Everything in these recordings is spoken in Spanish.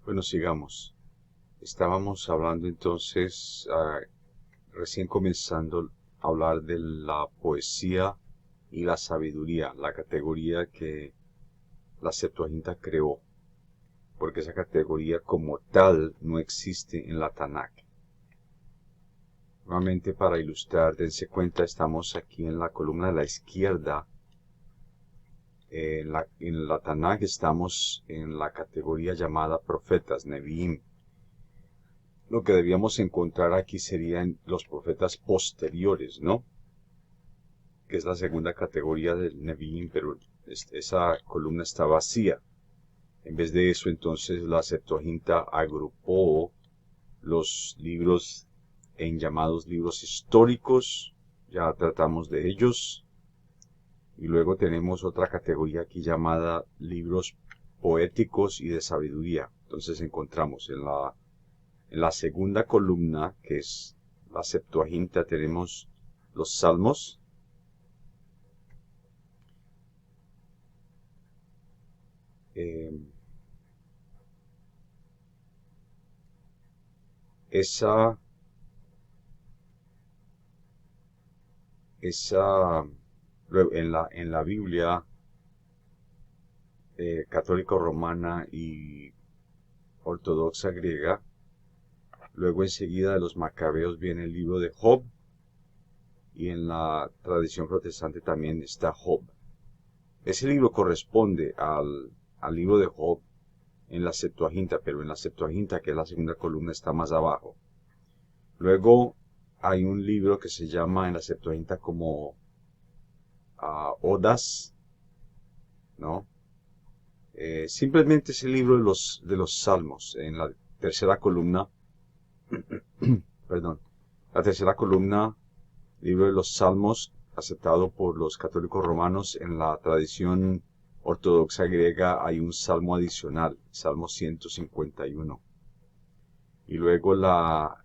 Bueno, sigamos. Estábamos hablando entonces, recién comenzando a hablar de la poesía y la sabiduría, la categoría que la Septuaginta creó, porque esa categoría como tal no existe en la Tanakh. Nuevamente, para ilustrar, dense cuenta, estamos aquí en la columna de la izquierda. En la Tanakh estamos en la categoría llamada profetas, Nevi'im. Lo que debíamos encontrar aquí serían los profetas posteriores, ¿no? Que es la segunda categoría del Nevi'im, pero esa columna está vacía. En vez de eso, entonces, la Septuaginta agrupó los libros en llamados libros históricos. Ya tratamos de ellos. Y luego tenemos otra categoría aquí llamada libros poéticos y de sabiduría. Entonces encontramos en la segunda columna, que es la Septuaginta, tenemos los Salmos. Esa en la Biblia católica romana y ortodoxa griega, luego enseguida de los Macabeos viene el libro de Job, y en la tradición protestante también está Job. Ese libro corresponde al libro de Job en la Septuaginta, pero en la Septuaginta, que es la segunda columna, está más abajo. Luego hay un libro que se llama en la Septuaginta como Odas, ¿no? Simplemente es el libro de los Salmos. En la tercera columna, perdón, la tercera columna, libro de los Salmos, aceptado por los católicos romanos. En la tradición ortodoxa griega hay un salmo adicional, Salmo 151. Y luego la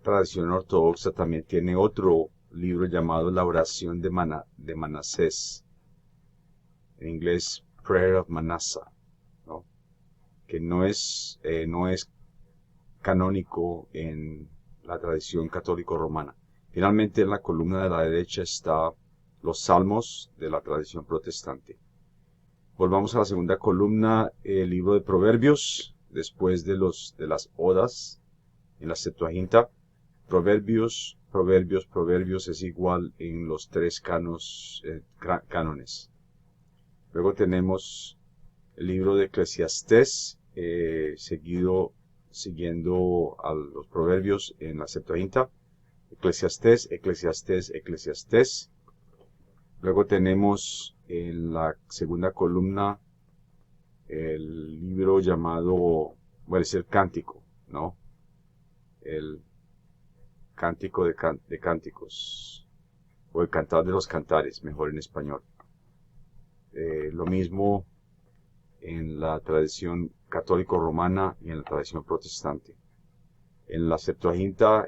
tradición ortodoxa también tiene otro libro llamado La oración de Manasés, en inglés Prayer of Manasseh, ¿no? Que no es canónico en la tradición católico romana. Finalmente, en la columna de la derecha está los salmos de la tradición protestante. Volvamos a la segunda columna, el libro de Proverbios, después de las odas en la Septuaginta. Proverbios es igual en los tres cánones. Luego tenemos el libro de Eclesiastés, siguiendo a los Proverbios en la Septuaginta. Eclesiastés. Luego tenemos en la segunda columna el libro llamado, bueno, es el Cántico, ¿no? El Cántico de Cánticos, o el Cantar de los Cantares, mejor en español. Lo mismo en la tradición católico-romana y en la tradición protestante. En la Septuaginta,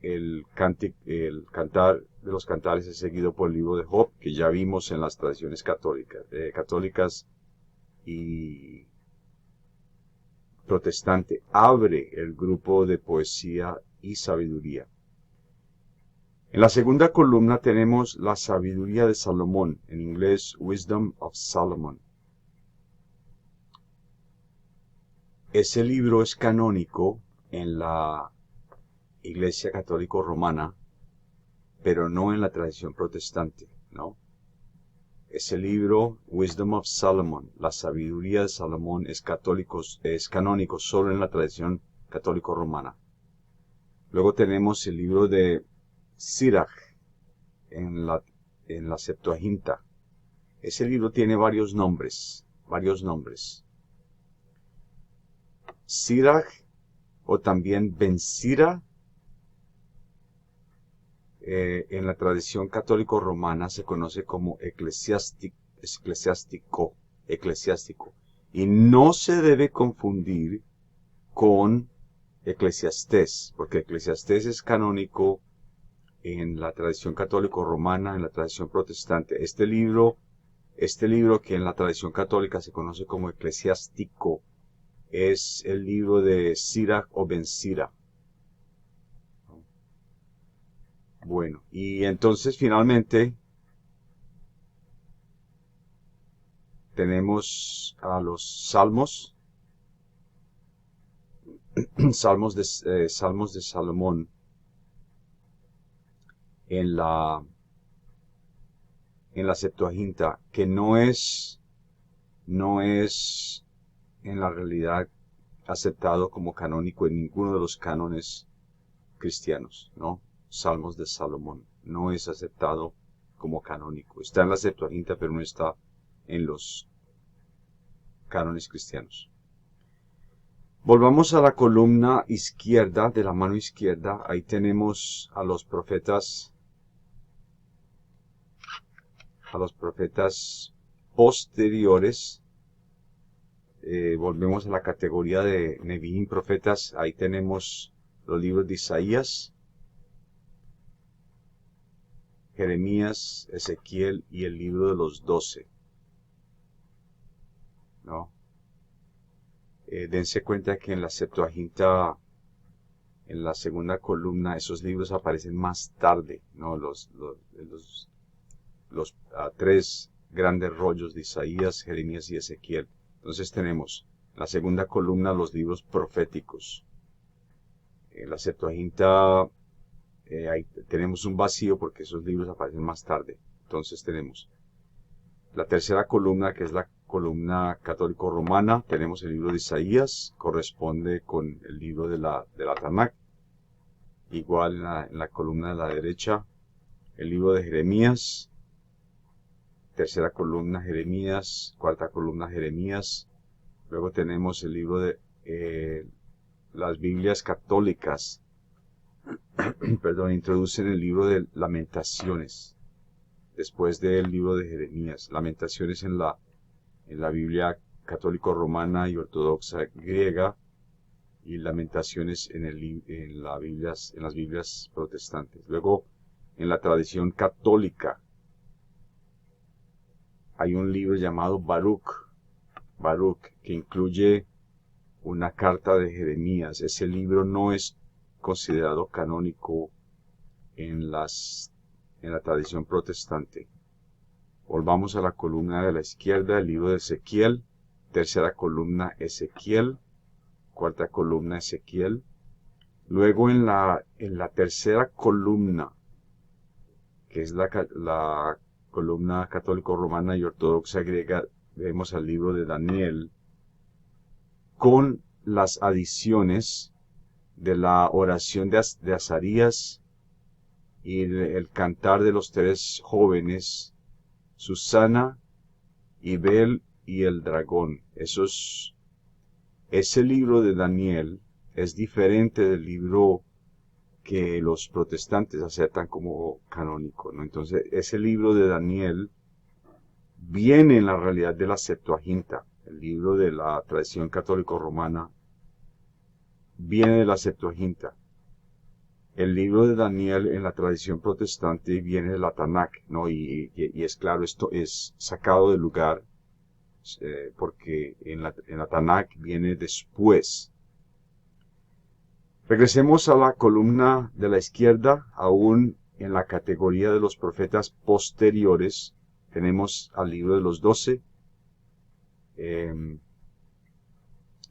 el Cantar de los Cantares es seguido por el libro de Job, que ya vimos en las tradiciones católicas y protestante. Abre el grupo de poesía y sabiduría. En la segunda columna tenemos la sabiduría de Salomón, en inglés Wisdom of Solomon. Ese libro es canónico en la Iglesia Católica Romana, pero no en la tradición protestante, ¿no? Ese libro, Wisdom of Solomon, la sabiduría de Salomón, es canónico solo en la tradición católico romana. Luego tenemos el libro de Sirach en la Septuaginta. Ese libro tiene varios nombres. Sirach, o también Ben Sira, en la tradición católico romana se conoce como eclesiástico, y no se debe confundir con Eclesiastés, porque Eclesiastés es canónico en la tradición católico romana, en la tradición protestante. Este libro que en la tradición católica se conoce como eclesiástico, es el libro de Sirach o Ben Sira. Bueno, y entonces finalmente tenemos a los salmos, salmos de Salomón en la Septuaginta, que no es en la realidad aceptado como canónico en ninguno de los cánones cristianos, ¿no? Salmos de Salomón no es aceptado como canónico. Está en la Septuaginta, pero no está en los cánones cristianos. Volvamos a la columna izquierda, de la mano izquierda. Ahí tenemos a los profetas posteriores. Volvemos a la categoría de Nevi'im, profetas. Ahí tenemos los libros de Isaías, Jeremías, Ezequiel y el libro de los 12. ¿No? Dense cuenta que en la Septuaginta, en la segunda columna, esos libros aparecen más tarde, ¿no? Los tres grandes rollos de Isaías, Jeremías y Ezequiel. Entonces tenemos en la segunda columna los libros proféticos. En la Septuaginta ahí tenemos un vacío porque esos libros aparecen más tarde. Entonces tenemos la tercera columna, que es la columna católico-romana. Tenemos el libro de Isaías, corresponde con el libro de la Tanakh. Igual en la columna de la derecha, el libro de Jeremías. Tercera columna Jeremías, cuarta columna Jeremías. Luego tenemos el libro de las Biblias católicas. Perdón, introducen el libro de Lamentaciones. Después del libro de Jeremías. Lamentaciones en la Biblia católico-romana y ortodoxa griega, y Lamentaciones en las Biblias protestantes. Luego, en la tradición católica, hay un libro llamado Baruch, que incluye una carta de Jeremías. Ese libro no es considerado canónico en la tradición protestante. Volvamos a la columna de la izquierda, el libro de Ezequiel. Tercera columna Ezequiel. Cuarta columna Ezequiel. Luego en la tercera columna, que es la columna católico-romana y ortodoxa griega, vemos al libro de Daniel, con las adiciones de la oración de Azarías y el cantar de los tres jóvenes, Susana, Ibel y el dragón. Ese libro de Daniel es diferente del libro que los protestantes aceptan como canónico, ¿no? Entonces, ese libro de Daniel viene en la realidad de la Septuaginta. El libro de la tradición católico-romana viene de la Septuaginta. El libro de Daniel en la tradición protestante viene de la Tanakh, ¿no? Y es claro, esto es sacado del lugar porque en la Tanakh viene después. Regresemos a la columna de la izquierda. Aún en la categoría de los profetas posteriores tenemos al libro de los 12.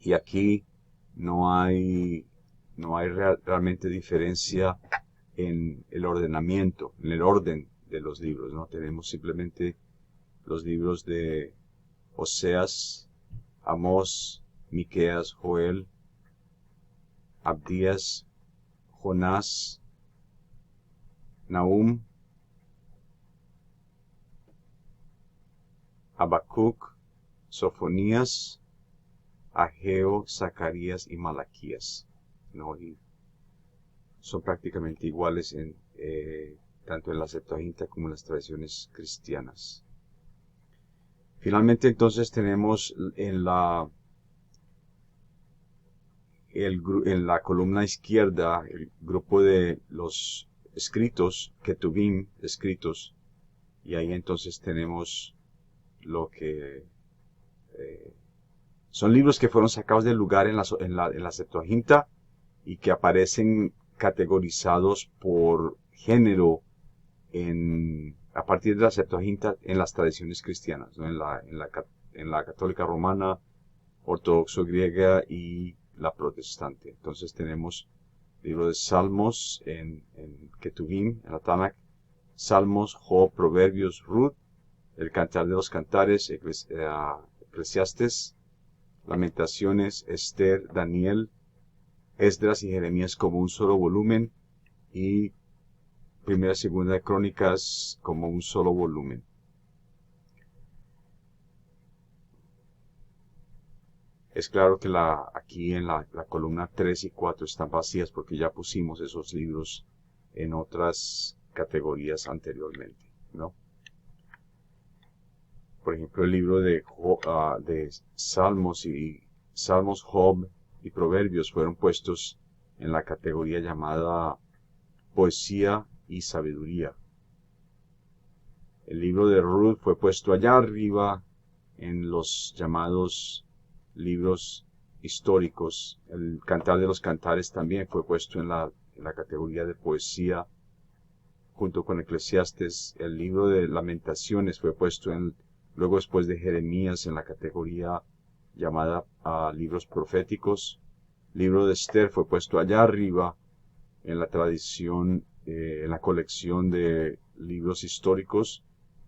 Y aquí no hay realmente diferencia en el ordenamiento, en el orden de los libros, ¿no? Tenemos simplemente los libros de Oseas, Amós, Miqueas, Joel, Abdías, Jonás, Nahum, Habacuc, Sofonías, Ageo, Zacarías y Malaquías, ¿no? Y son prácticamente iguales tanto en la Septuaginta como en las tradiciones cristianas. Finalmente, entonces, tenemos en la columna izquierda el grupo de los escritos, Ketubim, escritos, y ahí entonces tenemos lo que Son libros que fueron sacados del lugar en la Septuaginta y que aparecen categorizados por género a partir de la Septuaginta en las tradiciones cristianas, ¿no? en la católica romana, ortodoxo griega y la protestante. Entonces tenemos libro de Salmos en Ketuvim, en la Tanakh, Salmos, Job, Proverbios, Ruth, el Cantar de los Cantares, Eclesiastes, Lamentaciones, Esther, Daniel, Esdras y Jeremías como un solo volumen y Primera y Segunda de Crónicas como un solo volumen. Es claro que aquí en la columna 3 y 4 están vacías porque ya pusimos esos libros en otras categorías anteriormente, ¿no? Por ejemplo, el libro de Salmos, Job y Proverbios fueron puestos en la categoría llamada Poesía y Sabiduría. El libro de Ruth fue puesto allá arriba en los llamados libros históricos. El Cantar de los Cantares también fue puesto en la categoría de poesía, junto con Eclesiastes. El libro de Lamentaciones fue puesto luego después de Jeremías en la categoría llamada libros proféticos. El libro de Esther fue puesto allá arriba en la tradición, en la colección de libros históricos.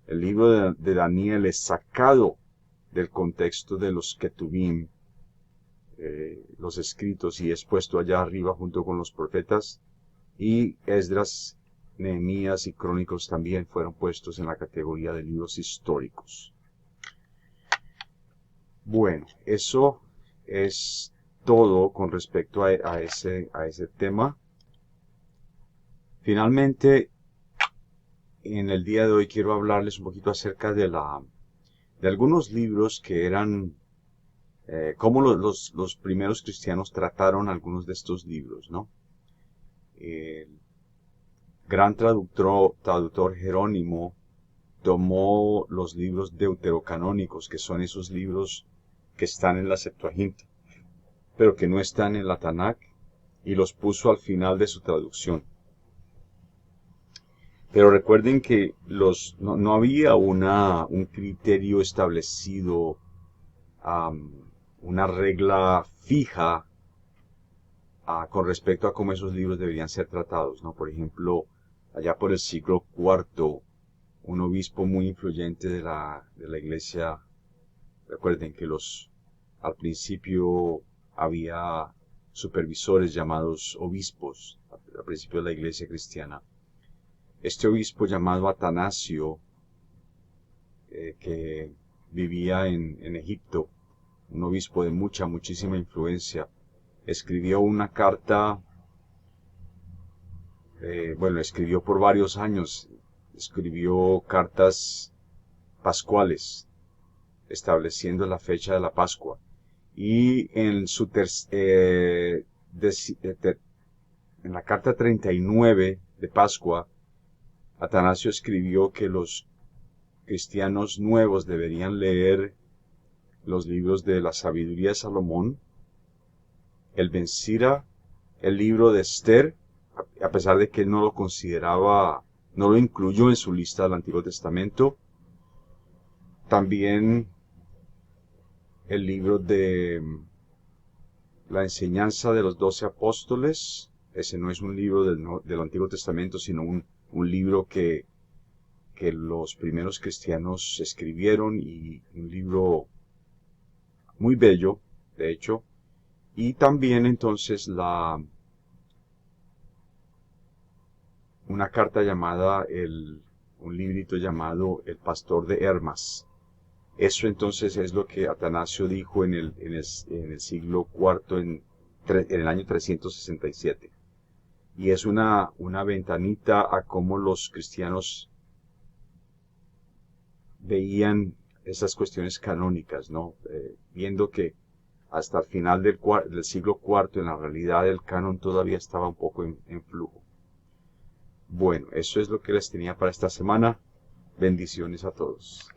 El libro de Daniel es sacado del contexto de los Ketuvim, los escritos, y es puesto allá arriba junto con los profetas. Y Esdras, Nehemías y Crónicos también fueron puestos en la categoría de libros históricos. Bueno, eso es todo con respecto a ese tema. Finalmente, en el día de hoy quiero hablarles un poquito acerca de algunos libros que eran, cómo los primeros cristianos trataron algunos de estos libros, ¿no? El gran traductor Jerónimo tomó los libros deuterocanónicos, que son esos libros que están en la Septuaginta, pero que no están en la Tanakh, y los puso al final de su traducción. Pero recuerden que no había un criterio establecido, una regla fija con respecto a cómo esos libros deberían ser tratados, ¿no? Por ejemplo, allá por el siglo IV, un obispo muy influyente de la iglesia, recuerden que al principio había supervisores llamados obispos, al principio de la iglesia cristiana. Este obispo llamado Atanasio, que vivía en Egipto, un obispo de muchísima influencia, escribió una carta, escribió por varios años, escribió cartas pascuales, estableciendo la fecha de la Pascua. Y en la carta 39 de Pascua, Atanasio escribió que los cristianos nuevos deberían leer los libros de la sabiduría de Salomón, el Ben Sira, el libro de Esther, a pesar de que él no lo consideraba, no lo incluyó en su lista del Antiguo Testamento. También el libro de la enseñanza de los 12 apóstoles. Ese no es un libro del Antiguo Testamento, sino un libro que los primeros cristianos escribieron, y un libro muy bello, de hecho. Y también entonces una carta llamada, un librito llamado El Pastor de Hermas. Eso entonces es lo que Atanasio dijo en el siglo IV, en el año 367. Y es una ventanita a cómo los cristianos veían esas cuestiones canónicas, ¿no? Viendo que hasta el final del siglo IV, en la realidad, el canon todavía estaba un poco en flujo. Bueno, eso es lo que les tenía para esta semana. Bendiciones a todos.